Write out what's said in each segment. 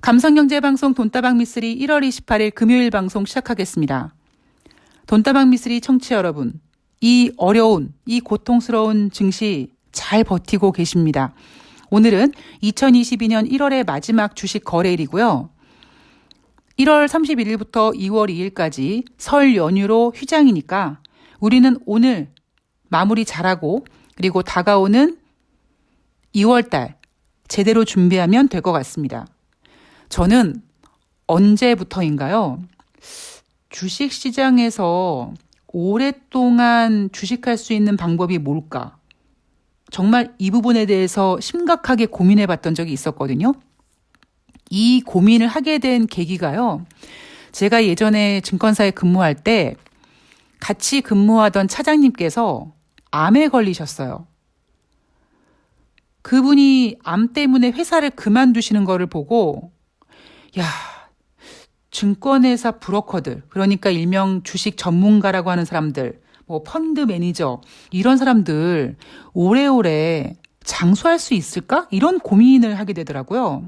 감성경제방송 돈다방 미쓰리 1월 28일 금요일 방송 시작하겠습니다. 돈다방 미쓰리 청취자 여러분, 이 어려운, 이 고통스러운 증시 잘 버티고 계십니다. 오늘은 2022년 1월의 마지막 주식 거래일이고요. 1월 31일부터 2월 2일까지 설 연휴로 휴장이니까 우리는 오늘 마무리 잘하고 그리고 다가오는 2월달 제대로 준비하면 될 것 같습니다. 저는 언제부터인가요? 주식시장에서 오랫동안 주식할 수 있는 방법이 뭘까? 정말 이 부분에 대해서 심각하게 고민해 봤던 적이 있었거든요. 이 고민을 하게 된 계기가요. 제가 예전에 증권사에 근무할 때 같이 근무하던 차장님께서 암에 걸리셨어요. 그분이 암 때문에 회사를 그만두시는 거를 보고 야, 증권회사 브로커들, 그러니까 일명 주식 전문가라고 하는 사람들, 뭐 펀드 매니저, 이런 사람들 오래오래 장수할 수 있을까? 이런 고민을 하게 되더라고요.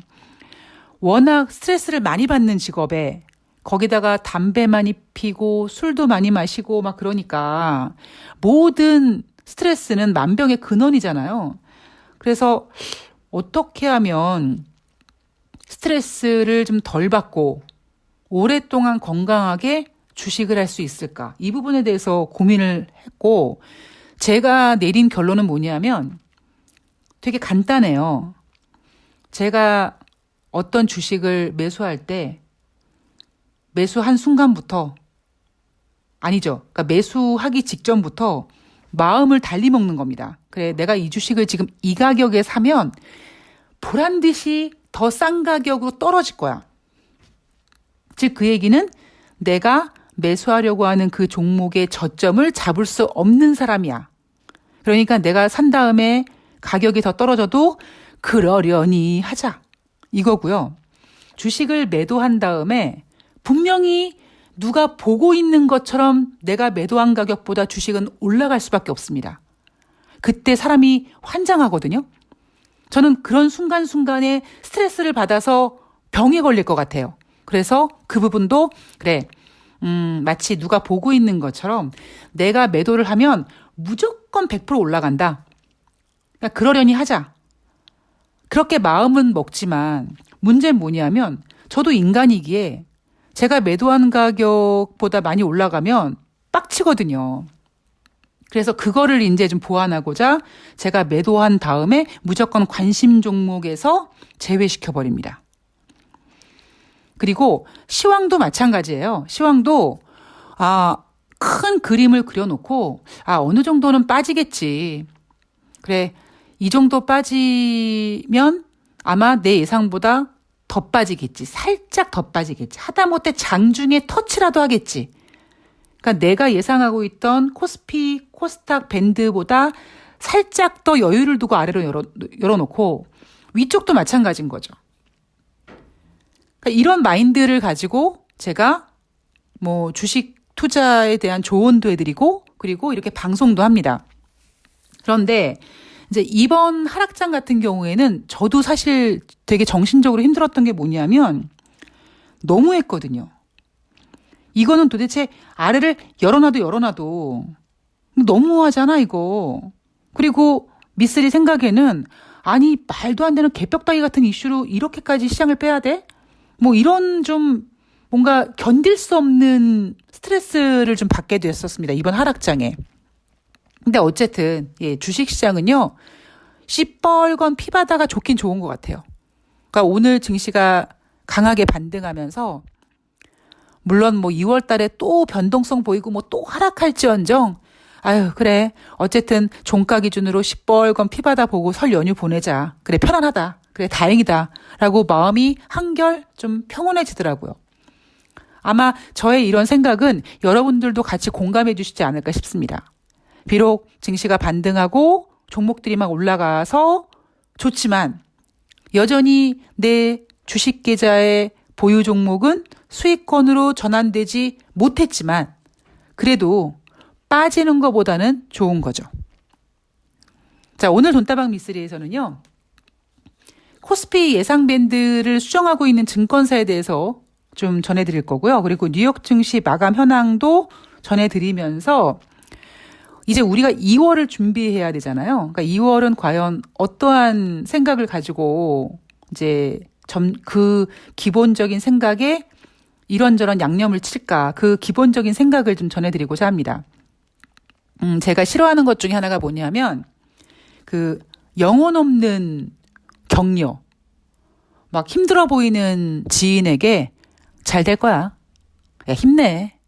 워낙 스트레스를 많이 받는 직업에 거기다가 담배 많이 피고 술도 많이 마시고 막 그러니까 모든 스트레스는 만병의 근원이잖아요. 그래서 어떻게 하면 스트레스를 좀 덜 받고 오랫동안 건강하게 주식을 할 수 있을까? 이 부분에 대해서 고민을 했고 제가 내린 결론은 뭐냐면 되게 간단해요. 제가 어떤 주식을 매수할 때 매수한 순간부터 아니죠. 그러니까 매수하기 직전부터 마음을 달리 먹는 겁니다. 그래, 내가 이 주식을 지금 이 가격에 사면 보란 듯이 더 싼 가격으로 떨어질 거야. 즉 그 얘기는 내가 매수하려고 하는 그 종목의 저점을 잡을 수 없는 사람이야. 그러니까 내가 산 다음에 가격이 더 떨어져도 그러려니 하자. 이거고요. 주식을 매도한 다음에 분명히 누가 보고 있는 것처럼 내가 매도한 가격보다 주식은 올라갈 수밖에 없습니다. 그때 사람이 환장하거든요. 저는 그런 순간순간에 스트레스를 받아서 병에 걸릴 것 같아요. 그래서 그 부분도 그래, 마치 누가 보고 있는 것처럼 내가 매도를 하면 무조건 100% 올라간다. 그러니까 그러려니 하자. 그렇게 마음은 먹지만 문제는 뭐냐면 저도 인간이기에 제가 매도한 가격보다 많이 올라가면 빡치거든요. 그래서 그거를 이제 좀 보완하고자 제가 매도한 다음에 무조건 관심 종목에서 제외시켜버립니다. 그리고 시황도 마찬가지예요. 시황도 큰 그림을 그려놓고 어느 정도는 빠지겠지. 그래, 이 정도 빠지면 아마 내 예상보다 더 빠지겠지. 살짝 더 빠지겠지. 하다못해 장중에 터치라도 하겠지. 그러니까 내가 예상하고 있던 코스피, 코스닥 밴드보다 살짝 더 여유를 두고 아래로 열어놓고 위쪽도 마찬가지인 거죠. 그러니까 이런 마인드를 가지고 제가 뭐 주식 투자에 대한 조언도 해드리고 그리고 이렇게 방송도 합니다. 그런데 이제 이번 하락장 같은 경우에는 저도 사실 되게 정신적으로 힘들었던 게 뭐냐면 너무했거든요. 이거는 도대체 아래를 열어놔도 너무하잖아 이거. 그리고 미쓰리 생각에는 아니 말도 안 되는 개벽다귀 같은 이슈로 이렇게까지 시장을 빼야 돼? 뭐 이런 좀 뭔가 견딜 수 없는 스트레스를 좀 받게 됐었습니다. 이번 하락장에. 근데 어쨌든 주식시장은요. 시뻘건 피바다가 좋긴 좋은 것 같아요. 그러니까 오늘 증시가 강하게 반등하면서 물론 뭐 2월 달에 또 변동성 보이고 뭐 또 하락할지언정 그래 어쨌든 종가 기준으로 시뻘건 피바다 보고 설 연휴 보내자. 그래 편안하다. 그래 다행이다. 라고 마음이 한결 좀 평온해지더라고요. 아마 저의 이런 생각은 여러분들도 같이 공감해 주시지 않을까 싶습니다. 비록 증시가 반등하고 종목들이 막 올라가서 좋지만 여전히 내 주식 계좌의 보유 종목은 수익권으로 전환되지 못했지만 그래도 빠지는 것보다는 좋은 거죠. 자, 오늘 돈다방 미쓰리에서는요. 코스피 예상 밴드를 수정하고 있는 증권사에 대해서 좀 전해드릴 거고요. 그리고 뉴욕 증시 마감 현황도 전해드리면서 이제 우리가 2월을 준비해야 되잖아요. 그러니까 2월은 과연 어떠한 생각을 가지고 이제 그 기본적인 생각에 이런저런 양념을 칠까, 그 기본적인 생각을 좀 전해드리고자 합니다. 제가 싫어하는 것 중에 하나가 뭐냐면 그 영혼 없는 격려, 막 힘들어 보이는 지인에게 잘 될 거야. 야, 힘내.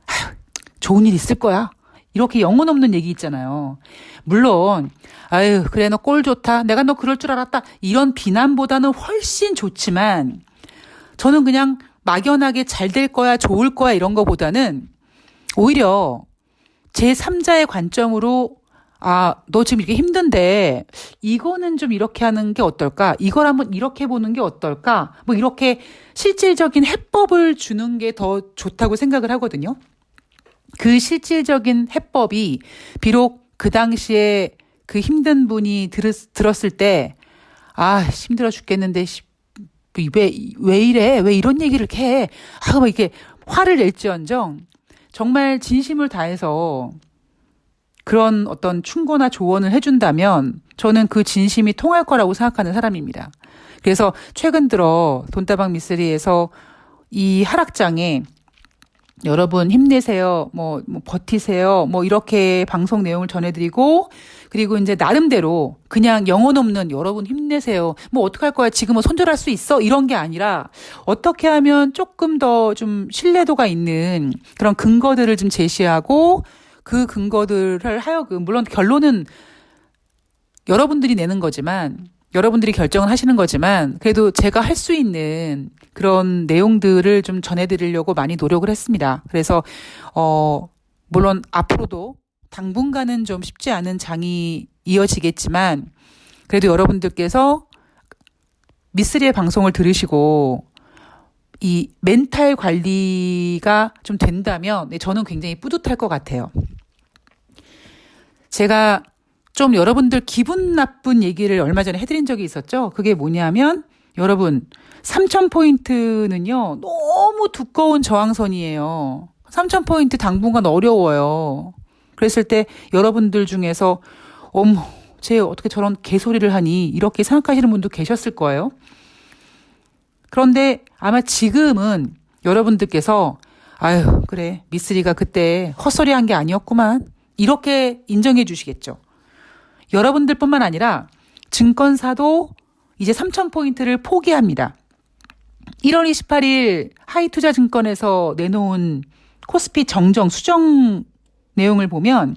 아휴, 좋은 일 있을 거야. 이렇게 영혼 없는 얘기 있잖아요. 물론 아유 그래 너 꼴 좋다. 내가 너 그럴 줄 알았다. 이런 비난보다는 훨씬 좋지만 저는 그냥 막연하게 잘 될 거야, 좋을 거야 이런 거보다는 오히려 제3자의 관점으로 너 지금 이렇게 힘든데 이거는 좀 이렇게 하는 게 어떨까? 이걸 한번 이렇게 보는 게 어떨까? 뭐 이렇게 실질적인 해법을 주는 게 더 좋다고 생각을 하거든요. 그 실질적인 해법이 비록 그 당시에 그 힘든 분이 들었을 때 힘들어 죽겠는데 왜 이래? 왜 이런 얘기를 이렇게 해? 막 이렇게 화를 낼지언정 정말 진심을 다해서 그런 어떤 충고나 조언을 해준다면 저는 그 진심이 통할 거라고 생각하는 사람입니다. 그래서 최근 들어 돈다방 미쓰리에서 이 하락장에 여러분 힘내세요, 뭐 버티세요, 뭐 이렇게 방송 내용을 전해드리고 그리고 이제 나름대로 그냥 영혼 없는 여러분 힘내세요. 뭐 어떡할 거야 지금은 손절할 수 있어 이런 게 아니라 어떻게 하면 조금 더 좀 신뢰도가 있는 그런 근거들을 좀 제시하고 그 근거들을 하여금 물론 결론은 여러분들이 내는 거지만 여러분들이 결정을 하시는 거지만 그래도 제가 할 수 있는 그런 내용들을 좀 전해드리려고 많이 노력을 했습니다. 그래서 물론 앞으로도 당분간은 좀 쉽지 않은 장이 이어지겠지만 그래도 여러분들께서 미쓰리의 방송을 들으시고 이 멘탈 관리가 좀 된다면 저는 굉장히 뿌듯할 것 같아요. 제가 좀 여러분들 기분 나쁜 얘기를 얼마 전에 해드린 적이 있었죠. 그게 뭐냐면 여러분 3,000포인트는요 너무 두꺼운 저항선이에요. 3,000포인트 당분간 어려워요. 그랬을 때 여러분들 중에서 어머 쟤 어떻게 저런 개소리를 하니 이렇게 생각하시는 분도 계셨을 거예요. 그런데 아마 지금은 여러분들께서 아유 그래 미쓰리가 그때 헛소리한 게 아니었구만 이렇게 인정해 주시겠죠. 여러분들뿐만 아니라 증권사도 이제 3,000포인트를 포기합니다. 1월 28일 하이투자증권에서 내놓은 코스피 정정 수정 내용을 보면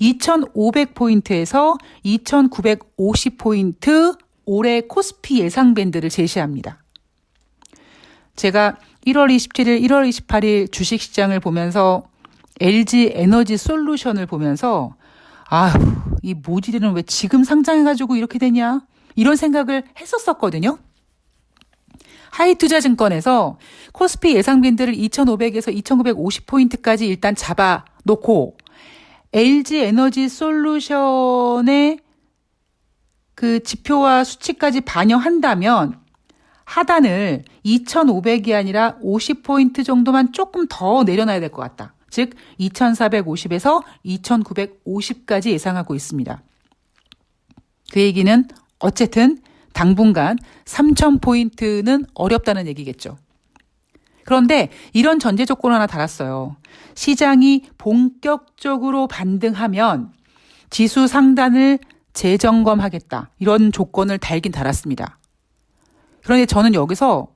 2,500포인트에서 2,950포인트 올해 코스피 예상 밴드를 제시합니다. 제가 1월 27일, 1월 28일 주식시장을 보면서 LG 에너지 솔루션을 보면서 이 모질이는 왜 지금 상장해가지고 이렇게 되냐? 이런 생각을 했었거든요. 하이투자증권에서 코스피 예상 밴드를 2,500에서 2,950포인트까지 일단 잡아놓고 LG 에너지 솔루션의 그 지표와 수치까지 반영한다면 하단을 2,500이 아니라 50포인트 정도만 조금 더 내려놔야 될 것 같다. 즉 2,450에서 2,950까지 예상하고 있습니다. 그 얘기는 어쨌든 당분간 3,000포인트는 어렵다는 얘기겠죠. 그런데 이런 전제 조건을 하나 달았어요. 시장이 본격적으로 반등하면 지수 상단을 재점검하겠다. 이런 조건을 달긴 달았습니다. 그런데 저는 여기서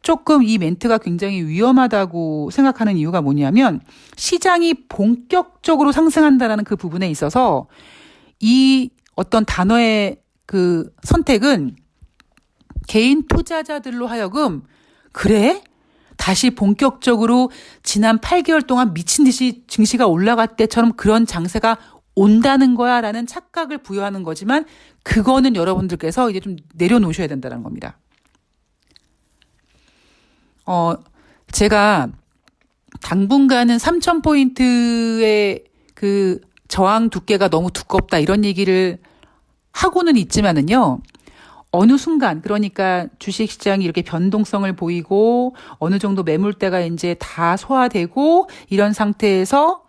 조금 이 멘트가 굉장히 위험하다고 생각하는 이유가 뭐냐면 시장이 본격적으로 상승한다는 그 부분에 있어서 이 어떤 단어의 그 선택은 개인 투자자들로 하여금 그래? 다시 본격적으로 지난 8개월 동안 미친 듯이 증시가 올라갈 때처럼 그런 장세가 온다는 거야 라는 착각을 부여하는 거지만 그거는 여러분들께서 이제 좀 내려놓으셔야 된다는 겁니다. 제가 당분간은 3,000포인트의 그 저항 두께가 너무 두껍다 이런 얘기를 하고는 있지만은요. 어느 순간, 그러니까 주식시장이 이렇게 변동성을 보이고 어느 정도 매물대가 이제 다 소화되고 이런 상태에서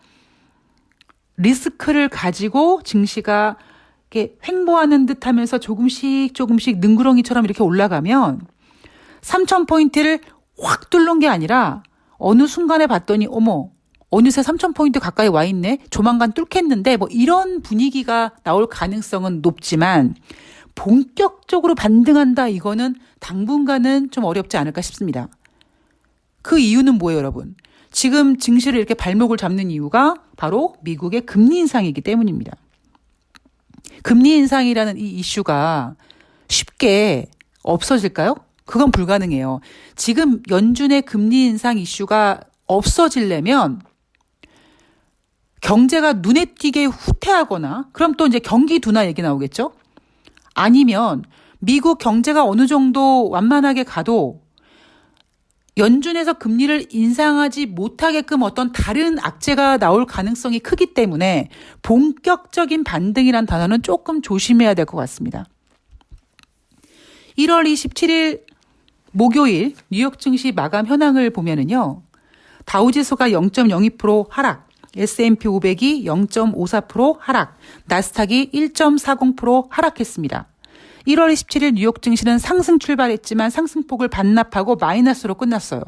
리스크를 가지고 증시가 이렇게 횡보하는 듯 하면서 조금씩 조금씩 능구렁이처럼 이렇게 올라가면 3,000포인트를 확 뚫는 게 아니라 어느 순간에 봤더니 어머, 어느새 3,000포인트 가까이 와 있네. 조만간 뚫겠는데 뭐 이런 분위기가 나올 가능성은 높지만 본격적으로 반등한다 이거는 당분간은 좀 어렵지 않을까 싶습니다. 그 이유는 뭐예요, 여러분? 지금 증시를 이렇게 발목을 잡는 이유가 바로 미국의 금리 인상이기 때문입니다. 금리 인상이라는 이 이슈가 쉽게 없어질까요? 그건 불가능해요. 지금 연준의 금리 인상 이슈가 없어지려면 경제가 눈에 띄게 후퇴하거나 그럼 또 이제 경기 둔화 얘기 나오겠죠? 아니면 미국 경제가 어느 정도 완만하게 가도 연준에서 금리를 인상하지 못하게끔 어떤 다른 악재가 나올 가능성이 크기 때문에 본격적인 반등이란 단어는 조금 조심해야 될 것 같습니다. 1월 27일 목요일 뉴욕 증시 마감 현황을 보면은요. 다우지수가 0.02% 하락, S&P 500이 0.54% 하락, 나스닥이 1.40% 하락했습니다. 1월 27일 뉴욕 증시는 상승 출발했지만 상승폭을 반납하고 마이너스로 끝났어요.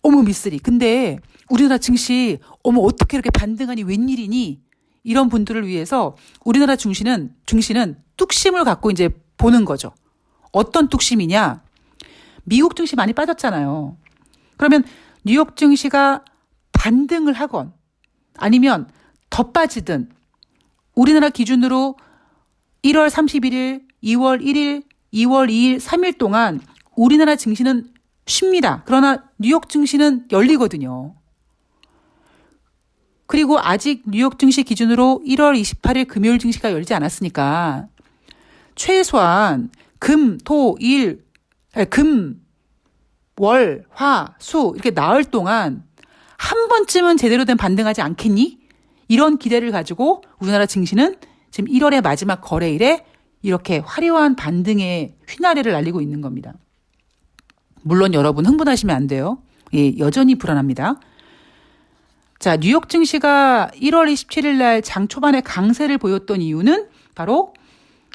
어머 미쓰리. 근데 우리나라 증시 어떻게 이렇게 반등하니 웬일이니? 이런 분들을 위해서 우리나라 증시는 뚝심을 갖고 이제 보는 거죠. 어떤 뚝심이냐? 미국 증시 많이 빠졌잖아요. 그러면 뉴욕 증시가 반등을 하건 아니면 더 빠지든 우리나라 기준으로 1월 31일, 2월 1일, 2월 2일, 3일 동안 우리나라 증시는 쉽니다. 그러나 뉴욕 증시는 열리거든요. 그리고 아직 뉴욕 증시 기준으로 1월 28일 금요일 증시가 열지 않았으니까 최소한 금, 월, 화, 수 이렇게 나흘 동안 한 번쯤은 제대로 된 반등하지 않겠니? 이런 기대를 가지고 우리나라 증시는 지금 1월의 마지막 거래일에 이렇게 화려한 반등의 휘나레를 날리고 있는 겁니다. 물론 여러분 흥분하시면 안 돼요. 예, 여전히 불안합니다. 자, 뉴욕 증시가 1월 27일 날 장 초반에 강세를 보였던 이유는 바로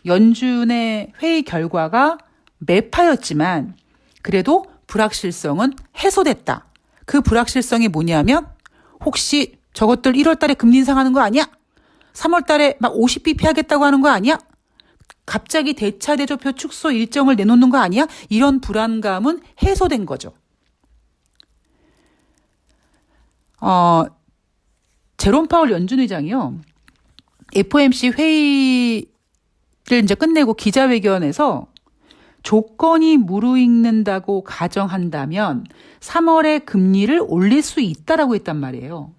연준의 회의 결과가 매파였지만 그래도 불확실성은 해소됐다. 그 불확실성이 뭐냐면 혹시 저것들 1월 달에 금리 인상하는 거 아니야? 3월 달에 막 50bp 하겠다고 하는 거 아니야? 갑자기 대차대조표 축소 일정을 내놓는 거 아니야? 이런 불안감은 해소된 거죠. 제롬 파월 연준 의장이요. FOMC 회의를 이제 끝내고 기자회견에서 조건이 무르익는다고 가정한다면 3월에 금리를 올릴 수 있다라고 했단 말이에요.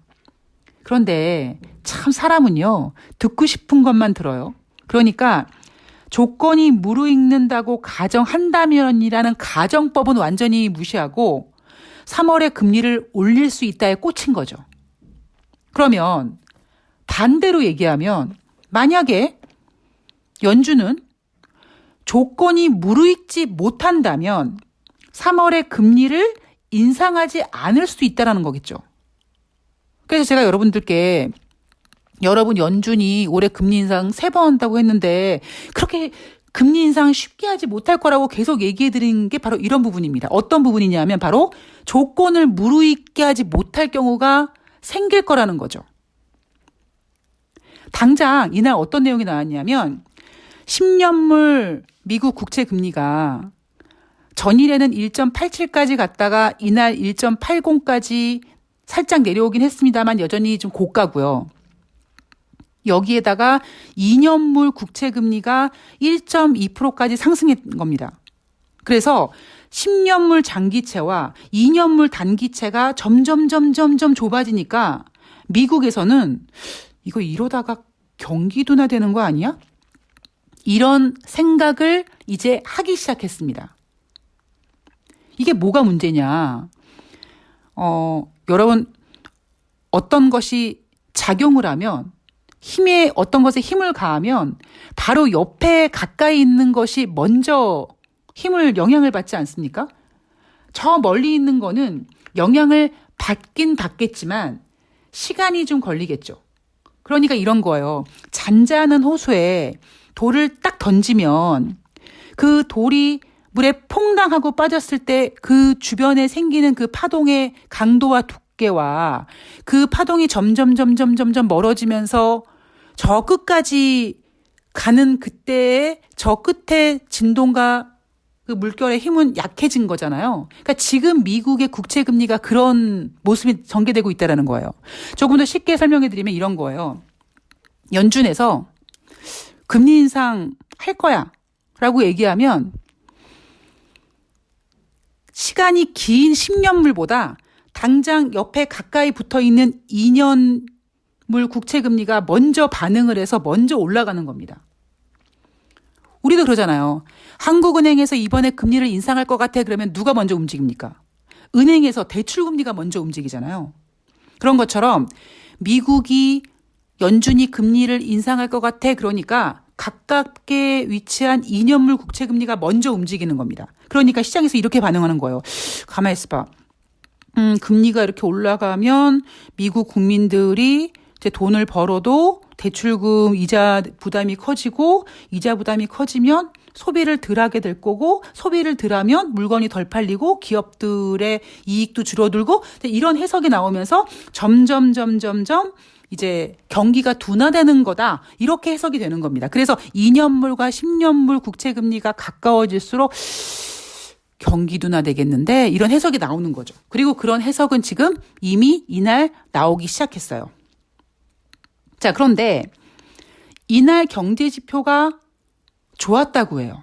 그런데 참 사람은요. 듣고 싶은 것만 들어요. 그러니까 조건이 무르익는다고 가정한다면이라는 가정법은 완전히 무시하고 3월에 금리를 올릴 수 있다에 꽂힌 거죠. 그러면 반대로 얘기하면 만약에 연준은 조건이 무르익지 못한다면 3월에 금리를 인상하지 않을 수도 있다는 거겠죠. 그래서 제가 여러분들께 여러분 연준이 올해 금리 인상 3번 한다고 했는데 그렇게 금리 인상 쉽게 하지 못할 거라고 계속 얘기해 드린 게 바로 이런 부분입니다. 어떤 부분이냐면 바로 조건을 무르익게 하지 못할 경우가 생길 거라는 거죠. 당장 이날 어떤 내용이 나왔냐면 10년물 미국 국채 금리가 전일에는 1.87까지 갔다가 이날 1.80까지 살짝 내려오긴 했습니다만 여전히 좀 고가고요. 여기에다가 2년물 국채 금리가 1.2%까지 상승한 겁니다. 그래서 10년물 장기채와 2년물 단기채가 점점 좁아지니까 미국에서는 이거 이러다가 경기 둔화되는 거 아니야? 이런 생각을 이제 하기 시작했습니다. 이게 뭐가 문제냐? 여러분 어떤 것이 작용을 하면 힘에 어떤 것에 힘을 가하면 바로 옆에 가까이 있는 것이 먼저 영향을 받지 않습니까? 저 멀리 있는 거는 영향을 받긴 받겠지만 시간이 좀 걸리겠죠. 그러니까 이런 거예요. 잔잔한 호수에 돌을 딱 던지면 그 돌이 물에 퐁당하고 빠졌을 때 그 주변에 생기는 그 파동의 강도와 두께와 그 파동이 점점 멀어지면서 저 끝까지 가는 그때의 저 끝에 진동과 그 물결의 힘은 약해진 거잖아요. 그러니까 지금 미국의 국채 금리가 그런 모습이 전개되고 있다는 거예요. 조금 더 쉽게 설명해 드리면 이런 거예요. 연준에서 금리 인상 할 거야 라고 얘기하면 시간이 긴 10년물보다 당장 옆에 가까이 붙어 있는 2년물 국채 금리가 먼저 반응을 해서 먼저 올라가는 겁니다. 우리도 그러잖아요. 한국은행에서 이번에 금리를 인상할 것 같아 그러면 누가 먼저 움직입니까? 은행에서 대출금리가 먼저 움직이잖아요. 그런 것처럼 미국이 연준이 금리를 인상할 것 같아 그러니까 가깝게 위치한 2년물 국채 금리가 먼저 움직이는 겁니다. 그러니까 시장에서 이렇게 반응하는 거예요. 가만히 있어봐. 금리가 이렇게 올라가면 미국 국민들이 이제 돈을 벌어도 대출금 이자 부담이 커지고 이자 부담이 커지면 소비를 덜 하게 될 거고 소비를 덜 하면 물건이 덜 팔리고 기업들의 이익도 줄어들고 이런 해석이 나오면서 점점 이제 경기가 둔화되는 거다. 이렇게 해석이 되는 겁니다. 그래서 2년물과 10년물 국채 금리가 가까워질수록 경기 둔화되겠는데 이런 해석이 나오는 거죠. 그리고 그런 해석은 지금 이미 이날 나오기 시작했어요. 자, 그런데 이날 경제 지표가 좋았다고 해요.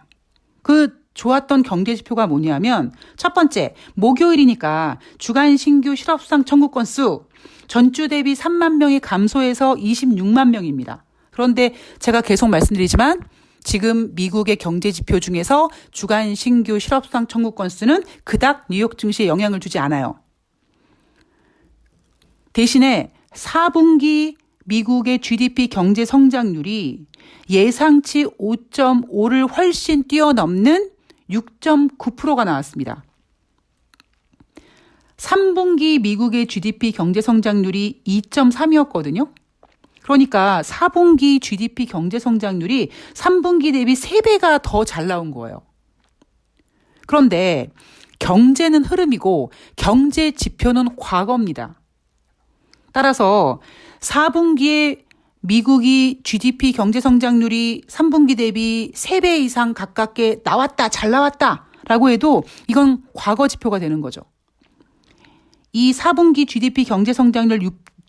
그 좋았던 경제 지표가 뭐냐면 첫 번째, 목요일이니까 주간 신규 실업수당 청구 건수 전주 대비 3만 명이 감소해서 26만 명입니다. 그런데 제가 계속 말씀드리지만 지금 미국의 경제 지표 중에서 주간 신규 실업수당 청구 건수는 그닥 뉴욕 증시에 영향을 주지 않아요. 대신에 4분기 미국의 GDP 경제 성장률이 예상치 5.5를 훨씬 뛰어넘는 6.9%가 나왔습니다. 3분기 미국의 GDP 경제 성장률이 2.3이었거든요. 그러니까 4분기 GDP 경제 성장률이 3분기 대비 3배가 더 잘 나온 거예요. 그런데 경제는 흐름이고 경제 지표는 과거입니다. 따라서 4분기에 미국이 GDP 경제 성장률이 3분기 대비 3배 이상 가깝게 나왔다, 잘 나왔다라고 해도 이건 과거 지표가 되는 거죠. 이 4분기 GDP 경제 성장률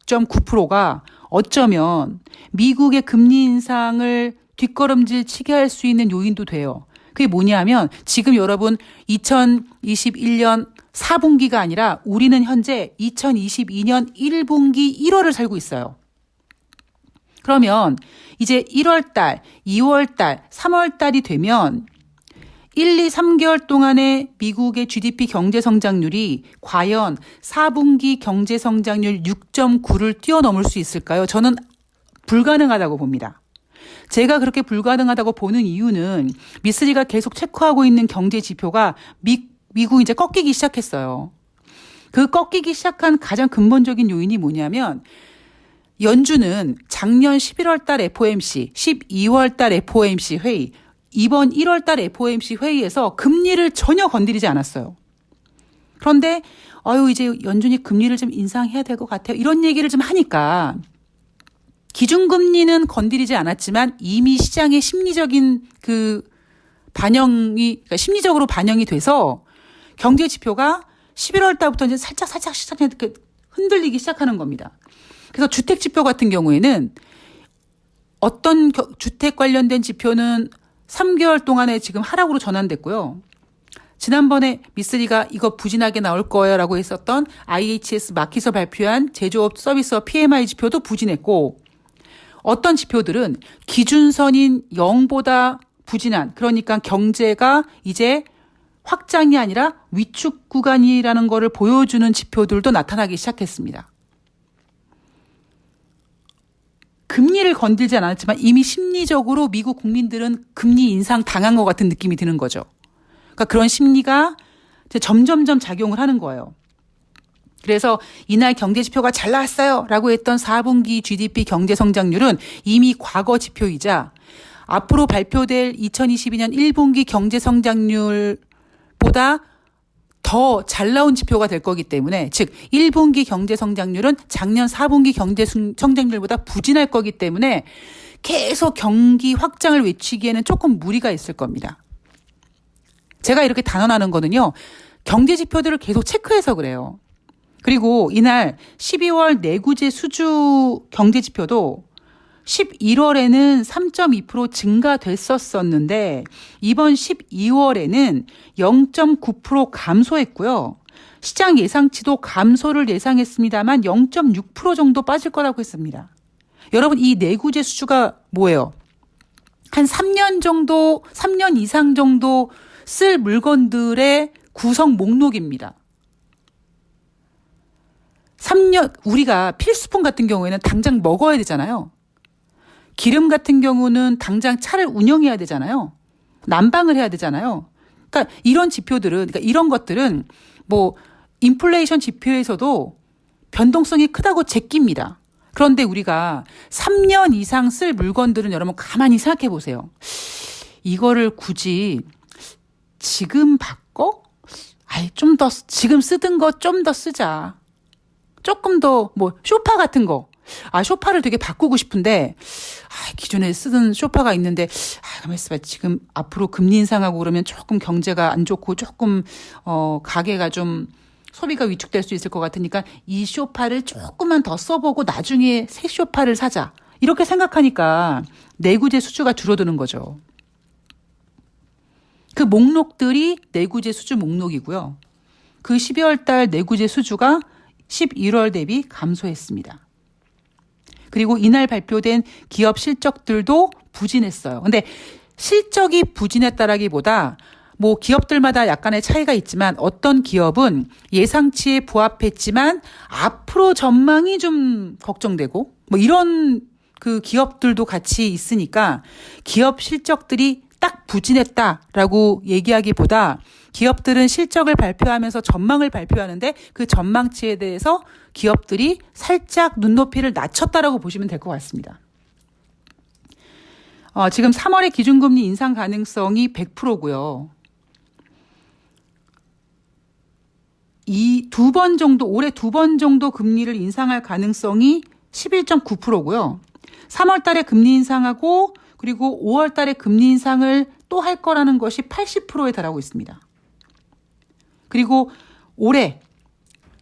6.9%가 어쩌면 미국의 금리 인상을 뒷걸음질 치게 할 수 있는 요인도 돼요. 그게 뭐냐면 지금 여러분 2021년 4분기가 아니라 우리는 현재 2022년 1분기 1월을 살고 있어요. 그러면 이제 1월 달, 2월 달, 3월 달이 되면 1, 2, 3개월 동안의 미국의 GDP 경제 성장률이 과연 4분기 경제 성장률 6.9를 뛰어넘을 수 있을까요? 저는 불가능하다고 봅니다. 제가 그렇게 불가능하다고 보는 이유는 미쓰리가 계속 체크하고 있는 경제 지표가 미국이 이제 꺾이기 시작했어요. 그 꺾이기 시작한 가장 근본적인 요인이 뭐냐면 연준은 작년 11월 달 FOMC, 12월 달 FOMC 회의, 이번 1월 달 FOMC 회의에서 금리를 전혀 건드리지 않았어요. 그런데 이제 연준이 금리를 좀 인상해야 될 것 같아요. 이런 얘기를 좀 하니까 기준금리는 건드리지 않았지만 이미 시장의 심리적인 그 반영이, 그러니까 심리적으로 반영이 돼서 경제 지표가 11월 달부터 이제 살짝 흔들리기 시작하는 겁니다. 그래서 주택 지표 같은 경우에는 어떤 주택 관련된 지표는 3개월 동안에 지금 하락으로 전환됐고요. 지난번에 미쓰리가 이거 부진하게 나올 거예요 라고 했었던 IHS 마켓에서 발표한 제조업 서비스업 PMI 지표도 부진했고 어떤 지표들은 기준선인 0보다 부진한, 그러니까 경제가 이제 확장이 아니라 위축 구간이라는 것을 보여주는 지표들도 나타나기 시작했습니다. 금리를 건들지 않았지만 이미 심리적으로 미국 국민들은 금리 인상 당한 것 같은 느낌이 드는 거죠. 그러니까 그런 심리가 이제 점점점 작용을 하는 거예요. 그래서 이날 경제 지표가 잘 나왔어요 라고 했던 4분기 GDP 경제 성장률은 이미 과거 지표이자 앞으로 발표될 2022년 1분기 경제 성장률보다 더 잘 나온 지표가 될 거기 때문에, 즉 1분기 경제 성장률은 작년 4분기 경제 성장률보다 부진할 거기 때문에 계속 경기 확장을 외치기에는 조금 무리가 있을 겁니다. 제가 이렇게 단언하는 거는요, 경제 지표들을 계속 체크해서 그래요. 그리고 이날 12월 내구재 수주 경제 지표도 11월에는 3.2% 증가됐었었는데 이번 12월에는 0.9% 감소했고요. 시장 예상치도 감소를 예상했습니다만 0.6% 정도 빠질 거라고 했습니다. 여러분, 이 내구재 수주가 뭐예요? 한 3년 정도, 3년 이상 정도 쓸 물건들의 구성 목록입니다. 3년, 우리가 필수품 같은 경우에는 당장 먹어야 되잖아요. 기름 같은 경우는 당장 차를 운영해야 되잖아요. 난방을 해야 되잖아요. 그러니까 이런 지표들은, 그러니까 이런 것들은 뭐 인플레이션 지표에서도 변동성이 크다고 제낍니다. 그런데 우리가 3년 이상 쓸 물건들은 여러분 가만히 생각해 보세요. 이거를 굳이 지금 바꿔? 좀 더, 지금 쓰던 거 좀 더 쓰자. 조금 더, 뭐, 소파 같은 거. 소파를 되게 바꾸고 싶은데, 기존에 쓰던 소파가 있는데, 가만히 있어봐. 지금 앞으로 금리 인상하고 그러면 조금 경제가 안 좋고 조금, 가게가 좀 소비가 위축될 수 있을 것 같으니까 이 소파를 조금만 더 써보고 나중에 새 소파를 사자. 이렇게 생각하니까 내구재 수주가 줄어드는 거죠. 그 목록들이 내구재 수주 목록이고요. 그 12월 달 내구재 수주가 11월 대비 감소했습니다. 그리고 이날 발표된 기업 실적들도 부진했어요. 근데 실적이 부진했다라기보다 뭐 기업들마다 약간의 차이가 있지만 어떤 기업은 예상치에 부합했지만 앞으로 전망이 좀 걱정되고 뭐 이런 그 기업들도 같이 있으니까 기업 실적들이 딱 부진했다라고 얘기하기보다 기업들은 실적을 발표하면서 전망을 발표하는데 그 전망치에 대해서 기업들이 살짝 눈높이를 낮췄다라고 보시면 될 것 같습니다. 지금 3월에 기준금리 인상 가능성이 100%고요. 이 올해 두 번 정도 금리를 인상할 가능성이 11.9%고요. 3월 달에 금리 인상하고 그리고 5월 달에 금리 인상을 또 할 거라는 것이 80%에 달하고 있습니다. 그리고 올해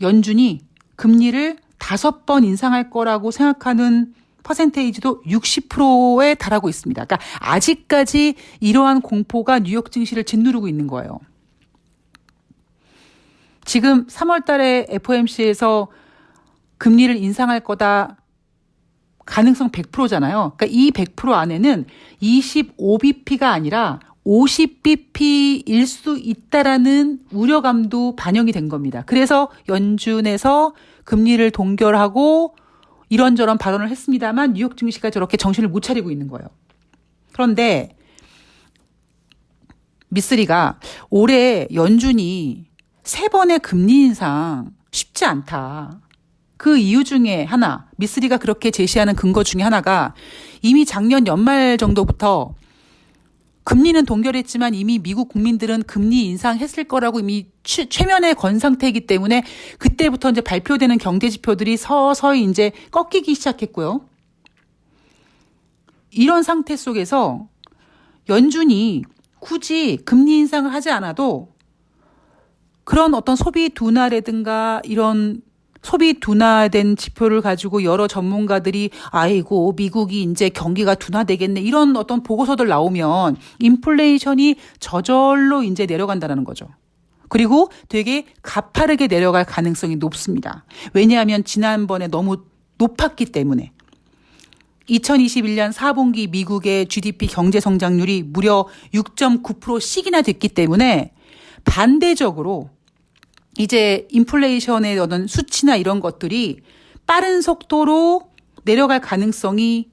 연준이 금리를 5번 인상할 거라고 생각하는 퍼센테이지도 60%에 달하고 있습니다. 그러니까 아직까지 이러한 공포가 뉴욕 증시를 짓누르고 있는 거예요. 지금 3월 달에 FOMC에서 금리를 인상할 거다 가능성 100%잖아요. 그러니까 이 100% 안에는 25bp가 아니라 50bp일 수 있다라는 우려감도 반영이 된 겁니다. 그래서 연준에서 금리를 동결하고 이런저런 발언을 했습니다만 뉴욕 증시가 저렇게 정신을 못 차리고 있는 거예요. 그런데 미쓰리가 올해 연준이 3번의 금리 인상 쉽지 않다. 그 이유 중에 하나, 미쓰리가 그렇게 제시하는 근거 중에 하나가 이미 작년 연말 정도부터 금리는 동결했지만 이미 미국 국민들은 금리 인상했을 거라고 이미 최면에 건 상태이기 때문에 그때부터 이제 발표되는 경제 지표들이 서서히 이제 꺾이기 시작했고요. 이런 상태 속에서 연준이 굳이 금리 인상을 하지 않아도 그런 어떤 소비 둔화라든가 이런 소비 둔화된 지표를 가지고 여러 전문가들이 아이고 미국이 이제 경기가 둔화되겠네 이런 어떤 보고서들 나오면 인플레이션이 저절로 이제 내려간다는 거죠. 그리고 되게 가파르게 내려갈 가능성이 높습니다. 왜냐하면 지난번에 너무 높았기 때문에. 2021년 4분기 미국의 GDP 경제 성장률이 무려 6.9%씩이나 됐기 때문에 반대적으로 이제 인플레이션의 어떤 수치나 이런 것들이 빠른 속도로 내려갈 가능성이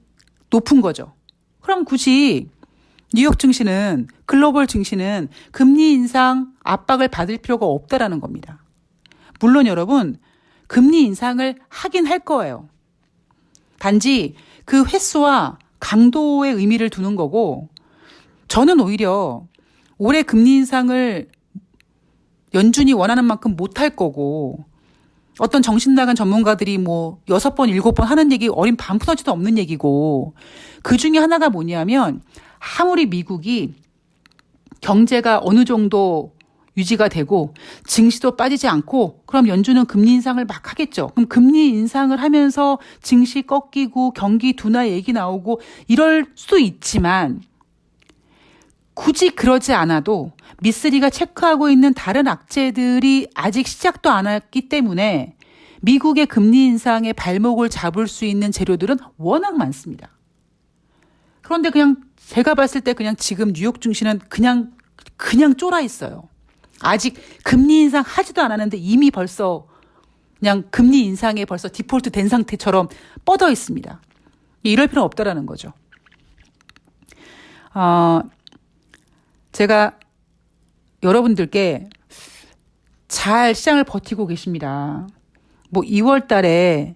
높은 거죠. 그럼 굳이 뉴욕 증시는 글로벌 증시는 금리 인상 압박을 받을 필요가 없다라는 겁니다. 물론 여러분 금리 인상을 하긴 할 거예요. 단지 그 횟수와 강도의 의미를 두는 거고 저는 오히려 올해 금리 인상을 연준이 원하는 만큼 못할 거고 어떤 정신 나간 전문가들이 뭐 6번, 7번 하는 얘기 어린 반푼어치도 없는 얘기고 그 중에 하나가 뭐냐면 아무리 미국이 경제가 어느 정도 유지가 되고 증시도 빠지지 않고 그럼 연준은 금리 인상을 막 하겠죠. 그럼 금리 인상을 하면서 증시 꺾이고 경기 둔화 얘기 나오고 이럴 수도 있지만 굳이 그러지 않아도 미쓰리가 체크하고 있는 다른 악재들이 아직 시작도 안 했기 때문에 미국의 금리 인상의 발목을 잡을 수 있는 재료들은 워낙 많습니다. 그런데 그냥 제가 봤을 때 그냥 지금 뉴욕 증시는 그냥 쫄아 있어요. 아직 금리 인상 하지도 않았는데 이미 벌써 그냥 금리 인상에 벌써 디폴트 된 상태처럼 뻗어 있습니다. 이럴 필요는 없다라는 거죠. 제가 여러분들께 잘 시장을 버티고 계십니다. 뭐 2월 달에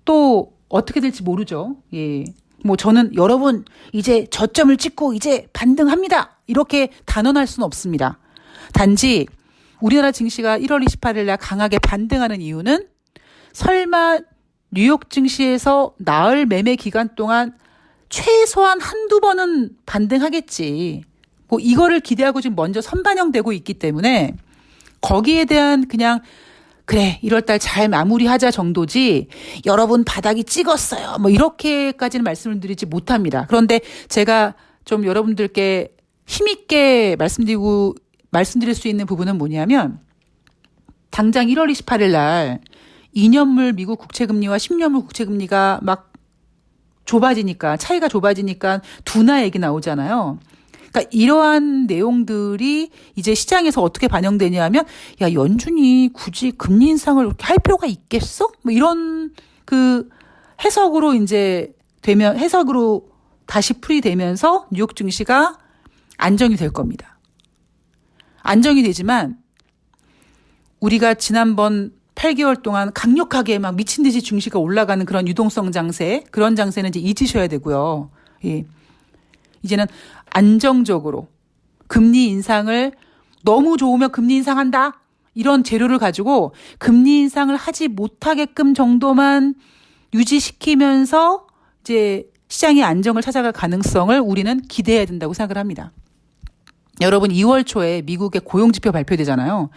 또 어떻게 될지 모르죠. 예. 뭐 저는 여러분 이제 저점을 찍고 이제 반등합니다. 이렇게 단언할 수는 없습니다. 단지 우리나라 증시가 1월 28일 날 강하게 반등하는 이유는 설마 뉴욕 증시에서 나흘 매매 기간 동안 최소한 한두 번은 반등하겠지. 뭐 이거를 기대하고 지금 먼저 선반영되고 있기 때문에 거기에 대한 그냥 그래 1월달 잘 마무리하자 정도지 여러분 바닥이 찍었어요. 뭐 이렇게까지는 말씀을 드리지 못합니다. 그런데 제가 좀 여러분들께 힘있게 말씀드릴 수 있는 부분은 뭐냐면 당장 1월 28일 날 2년물 미국 국채금리와 10년물 국채금리가 막 좁아지니까 차이가 좁아지니까 둔화 얘기 나오잖아요. 그러니까 이러한 내용들이 이제 시장에서 어떻게 반영되냐 하면 야 연준이 굳이 금리 인상을 이렇게 할 필요가 있겠어? 뭐 이런 그 해석으로 이제 되면 해석으로 다시 풀이되면서 뉴욕 증시가 안정이 될 겁니다. 안정이 되지만 우리가 지난번 8개월 동안 강력하게 막 미친 듯이 증시가 올라가는 그런 유동성 장세, 그런 장세는 이제 잊으셔야 되고요. 예. 이제는 안정적으로 금리 인상을 너무 좋으면 금리 인상한다. 이런 재료를 가지고 금리 인상을 하지 못하게끔 정도만 유지시키면서 이제 시장의 안정을 찾아갈 가능성을 우리는 기대해야 된다고 생각을 합니다. 여러분 2월 초에 미국의 고용지표 발표되잖아요.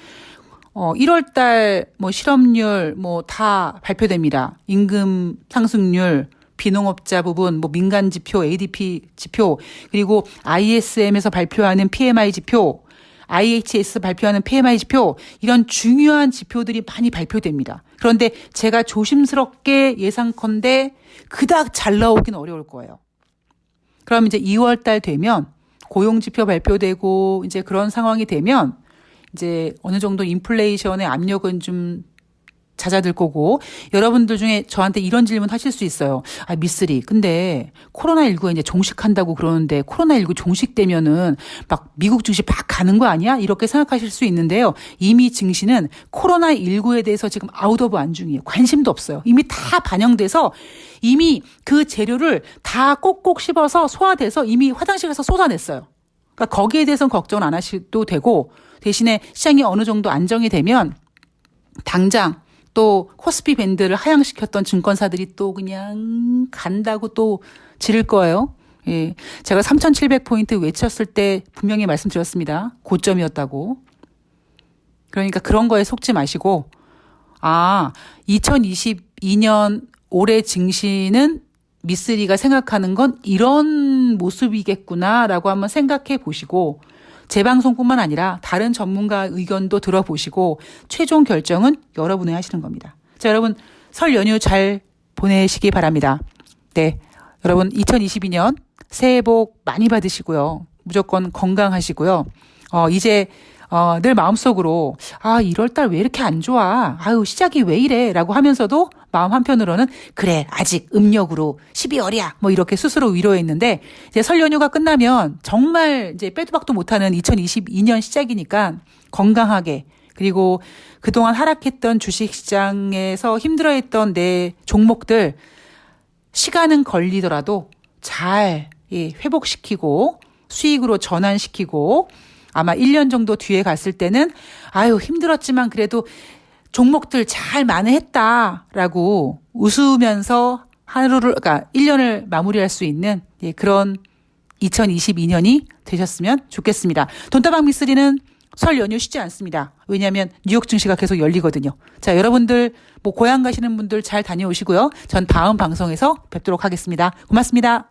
1월 달 뭐 실업률 뭐 다 발표됩니다. 임금 상승률, 비농업자 부분, 뭐 민간 지표, ADP 지표, 그리고 ISM에서 발표하는 PMI 지표, IHS 발표하는 PMI 지표, 이런 중요한 지표들이 많이 발표됩니다. 그런데 제가 조심스럽게 예상컨대 그닥 잘 나오긴 어려울 거예요. 그럼 이제 2월 달 되면 고용 지표 발표되고 이제 그런 상황이 되면 이제 어느 정도 인플레이션의 압력은 좀 잦아들 거고 여러분들 중에 저한테 이런 질문 하실 수 있어요. 아, 미쓰리. 근데 코로나19에 이제 종식한다고 그러는데 코로나19 종식되면은 막 미국 증시 막 가는 거 아니야? 이렇게 생각하실 수 있는데요. 이미 증시는 코로나19에 대해서 지금 아웃 오브 안중이에요. 관심도 없어요. 이미 다 반영돼서 이미 그 재료를 다 꼭꼭 씹어서 소화돼서 이미 화장실 가서 쏟아냈어요. 그러니까 거기에 대해서는 걱정 안 하셔도 되고 대신에 시장이 어느 정도 안정이 되면 당장 또 코스피 밴드를 하향시켰던 증권사들이 또 그냥 간다고 또 지를 거예요. 예. 제가 3,700포인트 외쳤을 때 분명히 말씀드렸습니다. 고점이었다고. 그러니까 그런 거에 속지 마시고 2022년 올해 증시는 미쓰리가 생각하는 건 이런 모습이겠구나라고 한번 생각해 보시고 제 방송뿐만 아니라 다른 전문가 의견도 들어보시고 최종 결정은 여러분이 하시는 겁니다. 자, 여러분 설 연휴 잘 보내시기 바랍니다. 네, 여러분 2022년 새해 복 많이 받으시고요. 무조건 건강하시고요. 이제 늘 마음속으로, 1월달 왜 이렇게 안 좋아? 아유, 시작이 왜 이래? 라고 하면서도 마음 한편으로는, 그래, 아직 음력으로 12월이야. 뭐 이렇게 스스로 위로했는데, 이제 설 연휴가 끝나면 정말 이제 빼도 박도 못하는 2022년 시작이니까 건강하게, 그리고 그동안 하락했던 주식시장에서 힘들어했던 내 종목들, 시간은 걸리더라도 잘 회복시키고, 수익으로 전환시키고, 아마 1년 정도 뒤에 갔을 때는 아유 힘들었지만 그래도 종목들 잘 만회했다라고 웃으면서 그러니까 1년을 마무리할 수 있는 그런 2022년이 되셨으면 좋겠습니다. 돈다방 미쓰리는 설 연휴 쉬지 않습니다. 왜냐하면 뉴욕 증시가 계속 열리거든요. 자, 여러분들 고향 가시는 분들 잘 다녀오시고요. 전 다음 방송에서 뵙도록 하겠습니다. 고맙습니다.